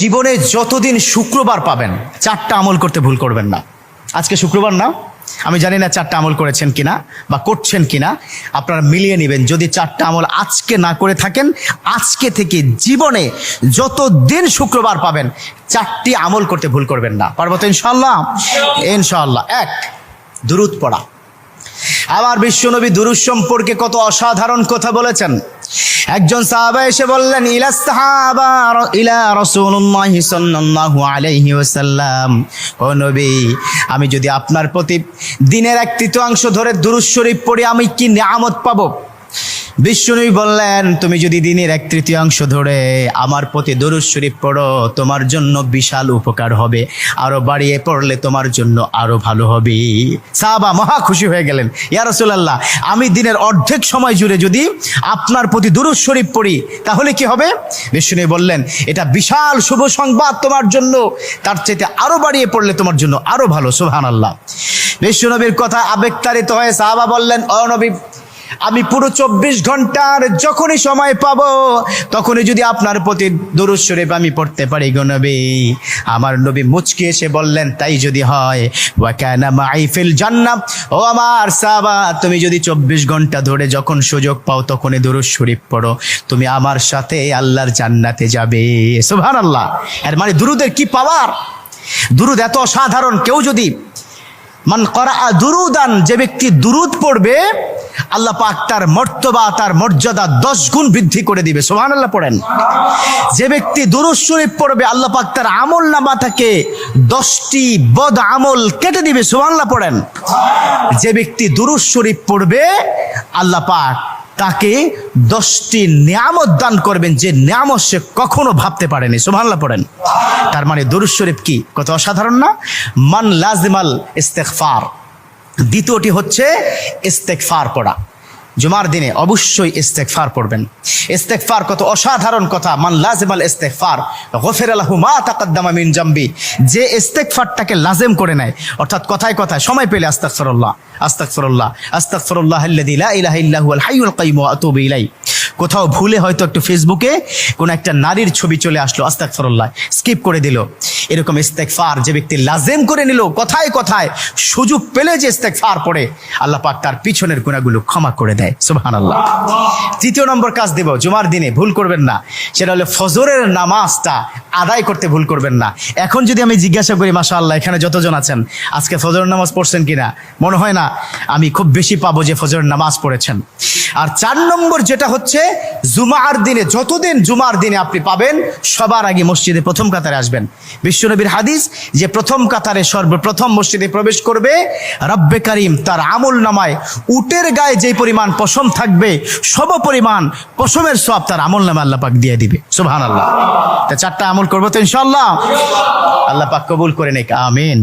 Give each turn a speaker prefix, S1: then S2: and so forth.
S1: জীবনে যতদিন শুক্রবার পাবেন চারটা আমল করতে ভুল করবেন না। আজকে শুক্রবার না, আমি জানি না চারটা আমল করেছেন কিনা বা করছেন কিনা, আপনারা মিলিয়ে নেবেন। যদি চারটা আমল আজকে না করে থাকেন, আজকে থেকে জীবনে যতদিন শুক্রবার পাবেন চারটি আমল করতে ভুল করবেন না। পারবো তো ইনশাআল্লাহ? ইনশাআল্লাহ। এক, দুরূদ পড়া। আমার বিশ্বনবী দুরূদ সম্পর্কে কত অসাধারণ কথা বলেছেন। একজন সাহাবা এসে বললেন, ইলা রাসূলুল্লাহ সাল্লাল্লাহু আলাইহি ওয়াসাল্লাম, ও নবী, আমি যদি আপনার প্রতি দিনের 1/3 ধরে দুরূদ শরীফ পড়ি আমি কি নিয়ামত পাবো? বিশ্বনবী বললেন, তুমি যদি দিনের 1/3 ধরে আমার প্রতি দুরূদ শরীফ পড়ো তোমার জন্য বিশাল উপকার হবে, আরো বাড়িয়ে পড়লে তোমার জন্য আরো ভালো হবে। সাহাবা মহা খুশি হয়ে গেলেন, ইয়া রাসূলুল্লাহ, আমি দিনের অর্ধেক সময় জুড়ে যদি আপনার প্রতি দুরূদ শরীফ পড়ি তাহলে কি হবে? বিশ্বনবী বললেন, এটা বিশাল শুভ সংবাদ তোমার জন্য, তার চাইতে আরো বাড়িয়ে পড়লে তোমার জন্য আরো ভালো। সুবহানাল্লাহ। বিশ্বনবীর কথা আবেগতাড়িত হয়ে সাহাবা বললেন, ও নবী, আমি পুরো 24 ঘন্টার যখনই সময় পাবো তখনই যদি আপনার প্রতি দুরূদ শরীফ আমি পড়তে পারি গো নবী। আমার নবী মুচকি এসে বললেন, তাই যদি হয়, ওয়া কানা মাই ফিল জান্নাহ, ও আমার সাহাবা, তুমি যদি 24 ঘন্টা ধরে যখন সুযোগ পাও তখনই দুরূদ শরীফ পড়ো, তুমি আমার সাথে আল্লাহর জান্নাতে যাবে। সুবহানাল্লাহ। এর মানে দুরূদের কি পাওয়ার! দুরূদ এত অসাধারণ। কেউ যদি মান করা দুরুদান, যে ব্যক্তি দুরূদ পড়বে আল্লাহ পাক তার মর্তবা, তার মর্যাদা 10 গুণ বৃদ্ধি করে দিবে। সুবহানাল্লাহ পড়েন। যে ব্যক্তি দুরূদ শরীফ পড়বে আল্লাহ পাক তার আমল নামা থেকে 10টি বদ আমল কেটে দিবে। সুবহানাল্লাহ পড়েন। যে ব্যক্তি দুরূদ শরীফ পড়বে আল্লাহ পাক তাকে 10টি নিয়ামত দান করবেন, যে নিয়ামত সে কখনো ভাবতে পারেনি। সুবহানাল্লাহ পড়েন। তার মানে দুরূদ শরীফ কি কত অসাধারণ না? মান লাজিমাল ইস্তেগফার। দ্বিতীয়টি হচ্ছে ইস্তেগফার পড়া। জুমার দিনে অবশ্যই ইস্তেগফার পড়বেন। ইস্তেগফার কত অসাধারণ কথা। মান লাজিমাল ইস্তেগফার গফিরা লাহু মা তাকাদ্দামা মিন জামবি। যে ইস্তেগফারটাকে লাজিম করে নেয়, অর্থাৎ কথায় কথায় সময় পেলে আস্তাগফিরুল্লাহ আস্তাগফিরুল্লাহ আস্তাগফিরুল্লাহ আল্লাযী লা ইলাহা ইল্লা হুয়াল হাইয়ুল কাইয়্যুম ওয়া আতুবু ইলাইহি। কোথাও ভুলে হয়তো একটু ফেসবুকে কোন একটা নারীর ছবি চলে আসলো, আস্তাগফিরুল্লাহ স্কিপ করে দিল। এরকম ইস্তেগফার যে ব্যক্তি লাজিম করে নিল, কথায় কথায় সুযোগ পেলে যে ইস্তেগফার পড়ে, আল্লাহ পাক তার পিছনের গুনাহগুলো ক্ষমা করে দেয়। সুবহানাল্লাহ। তৃতীয় নম্বর কাজ দেব, জুমার দিনে ভুল করবেন না, সেটা হলো ফজরের নামাজটা আদায় করতে ভুল করবেন না। এখন যদি আমি জিজ্ঞাসা করি, মাশাআল্লাহ এখানে যতজন আছেন আজকে ফজরের নামাজ পড়ছেন কিনা, মনে হয় না আমি খুব বেশি পাবো যে ফজরের নামাজ পড়েছেন। আর 4 নম্বর যেটা হচ্ছে, জুমার দিনে যতদিন জুমার দিনে আপনি পাবেন সবার আগে মসজিদে প্রথম কাতারে আসবেন। বিশ্বনবীর হাদিস যে প্রথম কাতারে সর্বপ্রথম মসজিদে প্রবেশ করবে রব্বে কারীম তার আমল নামায় উটের গায়ে যে পরিমাণ পশম থাকবে সম পরিমাণ পশমের সওয়াব তার আমল নামায় আল্লাহ পাক দিয়ে দিবে। সুবহানাল্লাহ। তা 4টা আমল করবো তো ইনশাআল্লাহ। আল্লাহ পাক কবুল করে নেক। আমিন।